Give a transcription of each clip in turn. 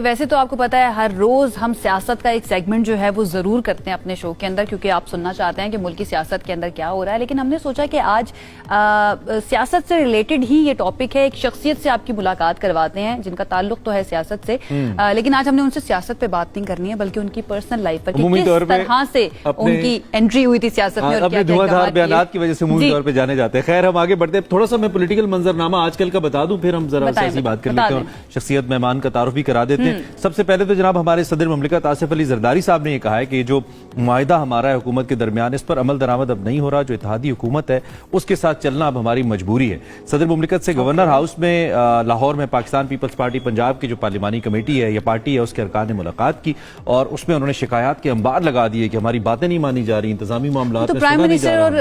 ویسے تو آپ کو پتا ہے ہر روز ہم سیاست کا ایک سیگمنٹ جو ہے وہ ضرور کرتے ہیں اپنے شو کے اندر، کیونکہ آپ سننا چاہتے ہیں کہ ملکی سیاست کے اندر کیا ہو رہا ہے، لیکن ہم نے سوچا کہ آج سیاست سے ریلیٹڈ ہی یہ ٹاپک ہے، ایک شخصیت سے آپ کی ملاقات کرواتے ہیں جن کا تعلق تو ہے سیاست سے، لیکن آج ہم نے ان سے سیاست پہ بات نہیں کرنی ہے بلکہ ان کی پرسنل لائف پر کس طرح سے ان کی انٹری ہوئی تھی سیاست میں اور کیا دھواں دھار بیانات کی وجہ سے عمومی طور پہ جانے جاتے ہیں۔ خیر ہم آگے بڑھتے ہیں، تھوڑا سا میں پولیٹیکل منظرنامہ آج کل کا بتا دوں، پھر ہم ذرا سیاسی بات کر لیتے ہیں اور شخصیت مہمان کا تعارف بھی کرا دیتے ہیں۔ سب سے پہلے تو جناب ہمارے صدر مملکت آصف علی زرداری صاحب نے یہ کہا ہے کہ جو معاہدہ ہمارا ہے حکومت کے درمیان، اس پر عمل درآمد اب نہیں ہو رہا، جو اتحادی حکومت ہے اس کے ساتھ چلنا اب ہماری مجبوری ہے۔ صدر مملکت سے گورنر ہاؤس میں لاہور میں پاکستان پیپلز پارٹی پنجاب کی جو پارلیمانی کمیٹی ہے یا پارٹی ہے اس کے ارکان نے ملاقات کی اور اس میں انہوں نے شکایات کے انبار لگا دیے کہ ہماری باتیں نہیں مانی جا رہی، انتظامی معاملات تو پرائم منسٹر اور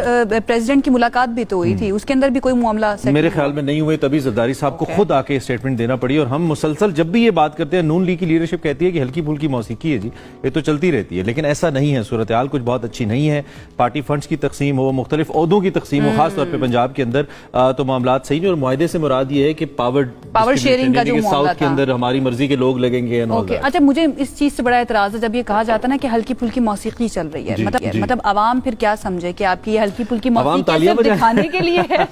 پریزیڈنٹ کی ملاقات بھی تو ہوئی تھی، اس کے اندر بھی کوئی معاملہ میرے خیال میں نہیں ہوئے، تبھی زرداری صاحب کو خود آ کے اسٹیٹمنٹ دینا پڑی۔ اور ہم مسلسل جب بھی یہ بات کرتے ہیں، نون لیگ کی لیڈرشپ کہتی ہے کہ ہلکی پھلکی موسیقی ہے جی، یہ تو چلتی رہتی ہے، لیکن ایسا نہیں ہے، صورتحال کچھ بہت اچھی نہیں ہے۔ پارٹی فنڈز کی تقسیم ہو، مختلف عہدوں کی تقسیم ہو، خاص طور پہ پنجاب کے اندر تو معاملات صحیح نہیں، اور معاہدے سے مراد یہ ہے کہ پاور شیئرنگ کا جو معاملہ ساؤتھ کے اندر ہماری مرضی کے لوگ لگیں گے۔ اچھا، مجھے اس چیز سے بڑا اعتراض ہے جب یہ کہا جاتا ہے نا کہ ہلکی پھلکی موسیقی چل رہی ہے، مطلب عوام پھر کیا سمجھے کہ آپ کی یہ ہلکی پھلکی موسیقی صرف دکھانے کے لیے ہے،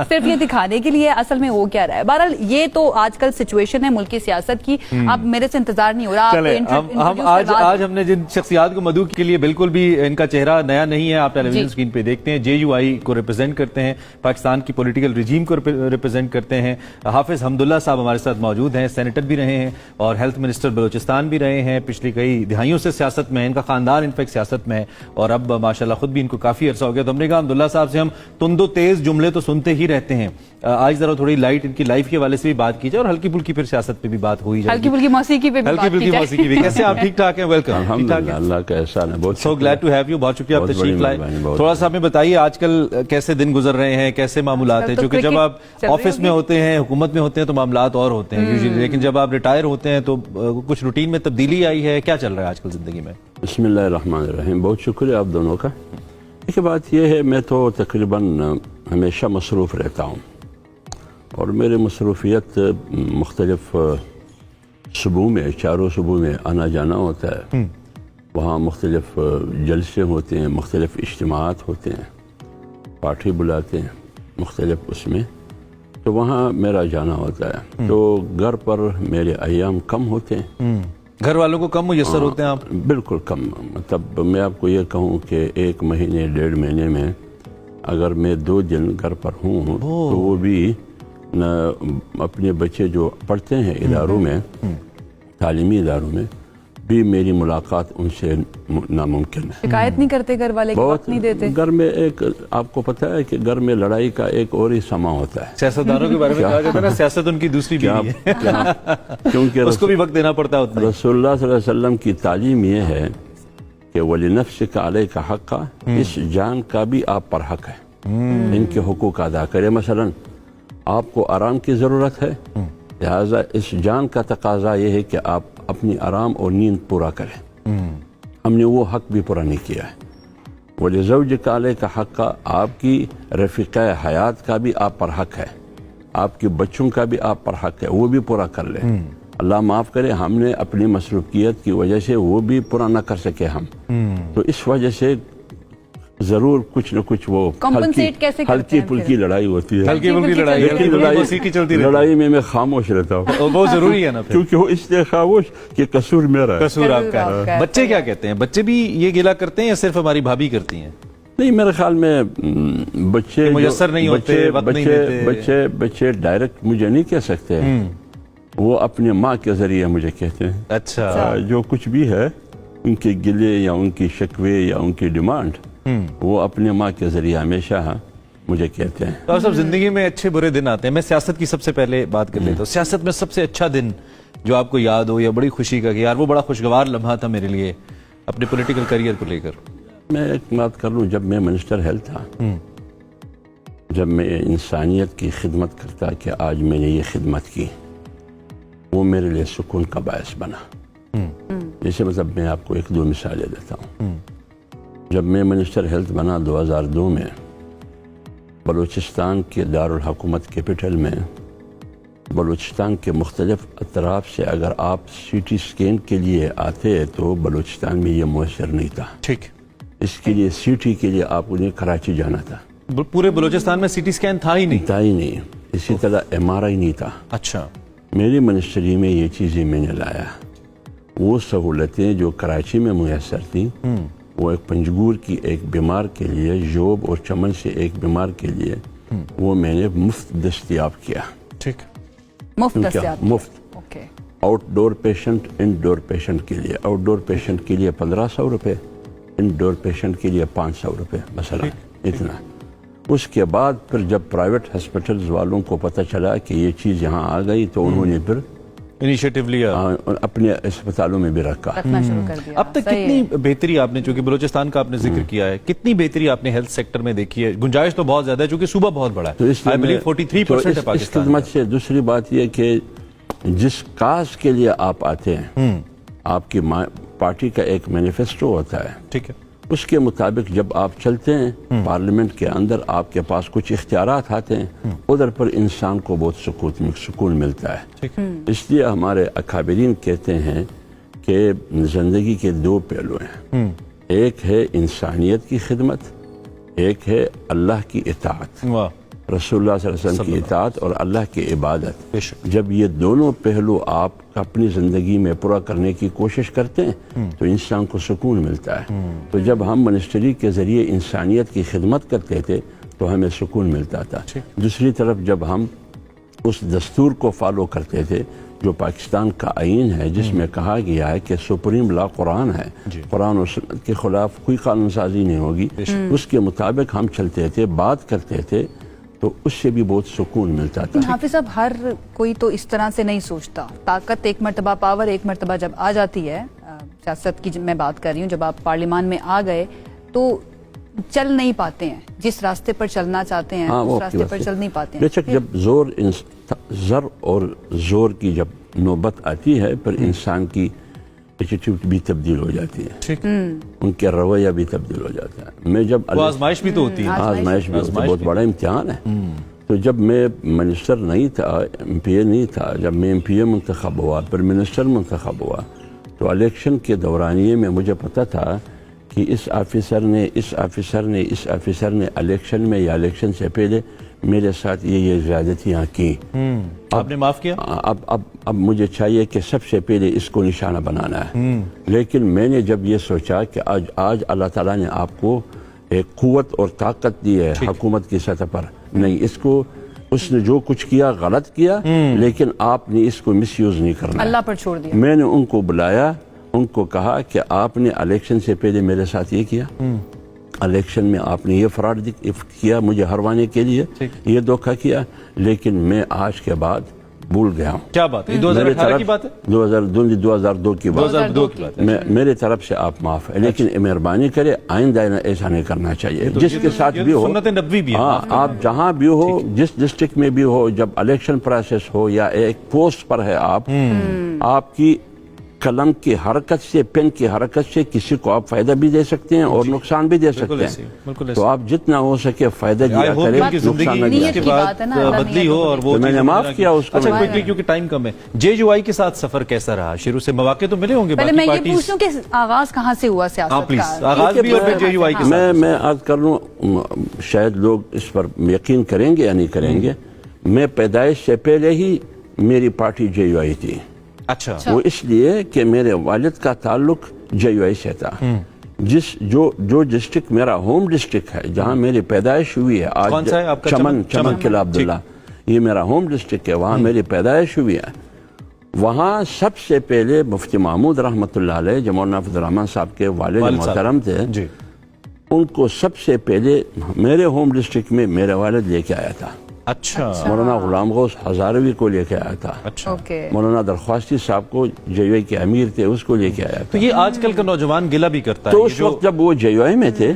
صرف یہ دکھانے کے لیے، اصل میں وہ کیا رہا ہے؟ بہرحال یہ تو آج کل سچویشن ہے ملکی سیاست کی، اب میرے سے انتظار نہیں ہو رہا۔ آج ہم نے جن شخصیات کو مدعو کے لیے، بالکل بھی ان کا چہرہ نیا نہیں ہے، آپ ٹیلی ویژن اسکرین پہ دیکھتے ہیں، JUI کو ریپرزینٹ کرتے ہیں، پاکستان کی پولیٹیکل رجیم کو ریپرزینٹ کرتے ہیں۔ حافظ حمداللہ صاحب ہمارے ساتھ موجود ہیں، سینیٹر بھی رہے ہیں اور ہیلتھ منسٹر بلوچستان بھی رہے ہیں، پچھلی کئی دہائیوں سے سیاست میں، ان کا خاندان انفیکٹ سیاست میں ہے اور اب ماشاءاللہ خود بھی ان کو کافی عرصہ ہو گیا۔ تو ہم نے کہا حمداللہ صاحب سے ہم تند و تیز جملے تو سنتے ہی رہتے ہیں، آج ذرا تھوڑی لائٹ ان کی لائف کے حوالے سے بھی بات کی جائے اور ہلکی پھلکی پھر سیاست پہ بھی بات ہوئی جائے، ہلکی پھلکی موسیقی پہ بھی بات کی جائے۔ کیسے آپ؟ ٹھیک ٹھاک ہیں؟ ویلکم۔ الحمدللہ، اللہ کا احسان ہے، بہت so glad to have you, بہت شکریہ آپ تشریف لائے۔ تھوڑا سا ہمیں بتائیے آج کل کیسے دن گزر رہے ہیں، کیسے معاملات ہیں؟ چونکہ جب آپ آفس میں ہوتے ہیں، حکومت میں ہوتے ہیں تو معاملات اور ہوتے ہیں یوزلی، لیکن جب آپ ریٹائر ہوتے ہیں تو کچھ روٹین میں تبدیلی آئی ہے، کیا چل رہا ہے آج کل زندگی میں؟ بسم اللہ الرحمن الرحیم، بہت شکریہ آپ دونوں کا۔ ایک بات یہ ہے، میں تو تقریباً ہمیشہ مصروف رہتا ہوں اور میری مصروفیت مختلف صوبوں میں، چاروں صوبوں میں آنا جانا ہوتا ہے، وہاں مختلف جلسے ہوتے ہیں، مختلف اجتماعات ہوتے ہیں، پارٹی بلاتے ہیں مختلف اس میں، تو وہاں میرا جانا ہوتا ہے۔ تو گھر پر میرے ایام کم ہوتے ہیں، گھر والوں کو کم میسر ہوتے ہیں آپ؟ بالکل کم، مطلب میں آپ کو یہ کہوں کہ 1 مہینے 1.5 مہینے میں اگر میں 2 دن گھر پر ہوں تو وہ بھی اپنے بچے جو پڑھتے ہیں اداروں میں، تعلیمی اداروں میں بھی میری ملاقات ان سے ناممکن ہے۔ شکایت نہیں کرتے گھر والے، وقت نہیں دیتے؟ گھر میں ایک آپ کو پتہ ہے کہ گھر میں لڑائی کا ایک اور ہی سما ہوتا ہے۔ سیاستدانوں کے بارے میں کہا جاتا ہے نا، سیاست ان کی دوسری بیوی ہے، کیونکہ اس کو بھی وقت دینا پڑتا ہے اتنا۔ رسول اللہ صلی اللہ علیہ وسلم کی تعلیم یہ ہے کہ وَلِنَفْسِكَ عَلَيْكَ حَقًّا، اس جان کا بھی آپ پر حق ہے، ان کے حقوق ادا کرے۔ مثلا آپ کو آرام کی ضرورت ہے، لہذا اس جان کا تقاضا یہ ہے کہ آپ اپنی آرام اور نیند پورا کریں، ہم نے وہ حق بھی پورا نہیں کیا ہے۔ وَلِزَوْجِكَ عَلَيْكَ حَقًّا، آپ کی رفیقہ حیات کا بھی آپ پر حق ہے، آپ کے بچوں کا بھی آپ پر حق ہے، وہ بھی پورا کر لیں۔ اللہ معاف کرے، ہم نے اپنی مصروفیت کی وجہ سے وہ بھی پورا نہ کر سکے ہم، تو اس وجہ سے ضرور کچھ نہ کچھ وہ ہلکی پھلکی لڑائی ہوتی ہے، ہلکی پھلکی لڑائی، لڑائی میں خاموش رہتا ہوں، بہت ضروری ہے نا، کیونکہ وہ اس لیے خاموش کہ قصور میرا ہے، قصور آپ کا ہے۔ بچے کیا کہتے ہیں؟ بچے بھی یہ گلہ کرتے ہیں یا صرف ہماری بھابھی کرتی ہیں؟ نہیں، میرے خیال میں بچے میسر نہیں ہوتے، وقت نہیں دیتے، بچے ڈائریکٹ مجھے نہیں کہہ سکتے، وہ اپنے ماں کے ذریعے مجھے کہتے ہیں۔ اچھا، جو کچھ بھی ہے ان کے گلے یا ان کی شکوے یا ان کی ڈیمانڈ، وہ اپنے ماں کے ذریعے ہمیشہ مجھے کہتے ہیں۔ تو سب زندگی میں اچھے برے دن آتے ہیں، میں سیاست کی سب سے پہلے بات کر لیتا ہوں۔ سیاست میں سب سے اچھا دن جو آپ کو یاد ہو یا بڑی خوشی کا کہ یار وہ بڑا خوشگوار لمحہ تھا میرے لیے اپنے پولیٹیکل کریئر کو لے کر؟ میں ایک بات کر لوں، جب میں منسٹر ہیلتھ تھا، جب میں انسانیت کی خدمت کرتا کہ آج میں نے یہ خدمت کی، وہ میرے لیے سکون کا باعث بنا۔ جیسے مطلب میں آپ کو 1-2 مثالیں دیتا ہوں۔ جب میں منسٹر ہیلتھ بنا 2002 میں، بلوچستان کے دارالحکومت کیپٹل میں بلوچستان کے مختلف اطراف سے اگر آپ سی ٹی اسکین کے لیے آتے تو بلوچستان میں یہ میسر نہیں تھا. ٹھیک. اس کے لیے سی ٹی کے لیے آپ انہیں کراچی جانا تھا. پورے بلوچستان میں سی ٹی اسکین تھا ہی نہیں. تھا ہی نہیں. اسی طرح ایم آر آئی نہیں تھا. اچھا. میری منسٹری میں یہ چیزیں میں نے لایا. وہ سہولتیں جو کراچی میں میسر تھیں وہ ایک پنجگور کی ایک بیمار کے لیے، جوب اور چمن سے ایک بیمار کے لیے وہ میں نے مفت دستیاب کیا. ٹھیک. مفت دستیاب. مفت. اوکے. آؤٹ ڈور پیشنٹ، ان ڈور پیشنٹ کے لیے، آؤٹ ڈور پیشنٹ کے لیے 1500 روپے، ان ڈور پیشنٹ کے لیے 500 روپے مثلا. اتنا. اس کے بعد پھر جب پرائیویٹ ہاسپٹلز والوں کو پتہ چلا کہ یہ چیز یہاں آ گئی تو انہوں نے پھر انیشیٹو لیا، اپنے اسپتالوں میں بھی رکھا. رکھنا شروع کر دیا. اب تک کتنی بہتری آپ نے، چونکہ بلوچستان کا آپ نے ذکر کیا ہے، کتنی بہتری آپ نے ہیلتھ سیکٹر میں دیکھی ہے؟ گنجائش تو بہت زیادہ ہے چونکہ صوبہ بہت بڑا تو ہے. اس لیے 43% ہے اس پاکستان. خدمت سے دوسری بات یہ کہ جس کاز کے لیے آپ آتے ہیں، آپ کی پارٹی کا ایک مینیفیسٹو ہوتا ہے. ٹھیک ہے. اس کے مطابق جب آپ چلتے ہیں پارلیمنٹ کے اندر، آپ کے پاس کچھ اختیارات آتے ہیں، ادھر پر انسان کو بہت سکون ملتا ہے. اس لیے ہمارے اکابرین کہتے ہیں کہ زندگی کے 2 پہلو ہیں. ایک ہے انسانیت کی خدمت، ایک ہے اللہ کی اطاعت. واہ. رسول اللہ صلی اللہ علیہ وسلم کی اطاعت اور اللہ کی عبادت. بے شک. جب یہ دونوں پہلو آپ اپنی زندگی میں پورا کرنے کی کوشش کرتے ہیں تو انسان کو سکون ملتا ہے. تو جب ہم منسٹری کے ذریعے انسانیت کی خدمت کرتے تھے تو ہمیں سکون ملتا تھا. دوسری طرف جب ہم اس دستور کو فالو کرتے تھے جو پاکستان کا آئین ہے، جس میں کہا گیا ہے کہ سپریم لا قرآن ہے، قرآن و سنت کے خلاف کوئی قانون سازی نہیں ہوگی، اس کے مطابق ہم چلتے تھے، بات کرتے تھے، تو اس سے بھی بہت سکون ملتا تھا. حافظ صاحب، ہر کوئی تو اس طرح سے نہیں سوچتا. طاقت ایک مرتبہ، پاور ایک مرتبہ جب آ جاتی ہے، سیاست کی میں بات کر رہی ہوں، جب آپ پارلیمان میں آ گئے تو چل نہیں پاتے ہیں. جس راستے پر چلنا چاہتے ہیں اس راستے پر چل نہیں پاتے ہیں. بے شک جب زر اور زور کی جب نوبت آتی ہے پھر انسان کی ایٹیٹیوڈ بھی تبدیل ہو جاتی ہے، ان کے رویہ بھی تبدیل ہو جاتا ہے. میں جب آزمائش بھی تو ہوتی ہے. آزمائش بھی بہت بڑا امتحان ہے. تو جب میں منسٹر نہیں تھا، ایم پی اے نہیں تھا، جب میں ایم پی اے منتخب ہوا، پھر منسٹر منتخب ہوا، تو الیکشن کے دورانیے میں مجھے پتہ تھا کہ اس آفیسر نے الیکشن میں یا الیکشن سے پہلے میرے ساتھ یہ زیادتیاں کی. آپ نے معاف کیا؟ اب مجھے چاہیے کہ سب سے پہلے اس کو نشانہ بنانا ہے. لیکن میں نے جب یہ سوچا کہ آج اللہ تعالیٰ نے آپ کو ایک قوت اور طاقت دی ہے حکومت کی سطح پر، نہیں، اس نے جو کچھ کیا غلط کیا، لیکن آپ نے اس کو مس یوز نہیں کرنا. اللہ پر چھوڑ دیا. میں نے ان کو بلایا، ان کو کہا کہ آپ نے الیکشن سے پہلے میرے ساتھ یہ کیا، الیکشن میں آپ نے یہ فراڈ کیا مجھے ہروانے کے لیے، یہ دھوکہ کیا، لیکن میں آج کے بعد بھول گیا ہوں. کیا بات ہے؟ 2018 کی بات ہے؟ 2002 کی بات. 2002 کی بات ہے. میرے طرف سے آپ معاف ہے، لیکن مہربانی کرے آئندہ ایسا نہیں کرنا چاہیے. جس کے ساتھ بھی ہو، سنت نبوی بھی ہے. ہاں، آپ جہاں بھی ہو، جس ڈسٹرکٹ میں بھی ہو، جب الیکشن پروسیس ہو یا ایک پوسٹ پر ہے آپ کی قلم کی حرکت سے، پین کی حرکت سے کسی کو آپ فائدہ بھی دے سکتے ہیں اور نقصان بھی دے سکتے ہیں. تو آپ جتنا ہو سکے فائدہ دیا کریں، نقصان نہ دیا کریں. بدلی ہو. اور وہ میں نے معاف کیا اس کو. اچھا، کیونکہ ٹائم کم ہے، جے یو آئی کے ساتھ سفر کیسا رہا؟ شروع سے مواقع تو ملے ہوں گے. پہلے میں یہ پوچھوں کہ آغاز کہاں سے ہوا سیاست کا؟ آغاز بھی اور پھر جے یو آئی کے ساتھ. میں عرض کر لوں، شاید لوگ اس پر یقین کریں گے یا نہیں کریں گے، میں پیدائش سے پہلے ہی میری پارٹی جے یو آئی تھی. اچھا. وہ اس لیے کہ میرے والد کا تعلق جے یو آئی سے تھا. جو ڈسٹرکٹ میرا ہوم ڈسٹرکٹ ہے، جہاں میری پیدائش ہوئی ہے، آج چمن قلعہ عبداللہ، یہ میرا ہوم ڈسٹرکٹ ہے، وہاں میری پیدائش ہوئی ہے. وہاں سب سے پہلے مفتی محمود رحمۃ اللہ علیہ، جو مولانا عبد الرحمن صاحب کے والد محترم تھے، ان کو سب سے پہلے میرے ہوم ڈسٹرکٹ میں میرے والد لے کے آیا تھا. اچھا. مولانا غلام غوث ہزاروی کو لے کے آیا تھا. اچھا. مولانا درخواستی صاحب کو جے یو آئی کے امیر تھے، اس کو لے کے آیا تھا. تو یہ آج کل کا نوجوان گلہ بھی کرتا ہے. تو اس وقت جب وہ جے یو آئی میں تھے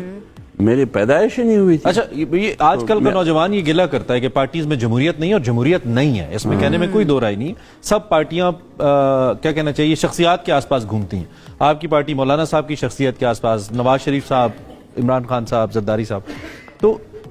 میری پیدائش نہیں ہوئی تھی. اچھا، یہ آج کل کا نوجوان یہ گلہ کرتا ہے کہ پارٹیز میں جمہوریت نہیں اور جمہوریت نہیں ہے. اس میں کہنے میں کوئی دو رائے نہیں. سب پارٹیاں کیا کہنا چاہیے، شخصیات کے آس پاس گھومتی ہیں. آپ کی پارٹی مولانا صاحب کی شخصیت کے آس پاس، نواز شریف صاحب، عمران خان صاحب، زرداری صاحب. تو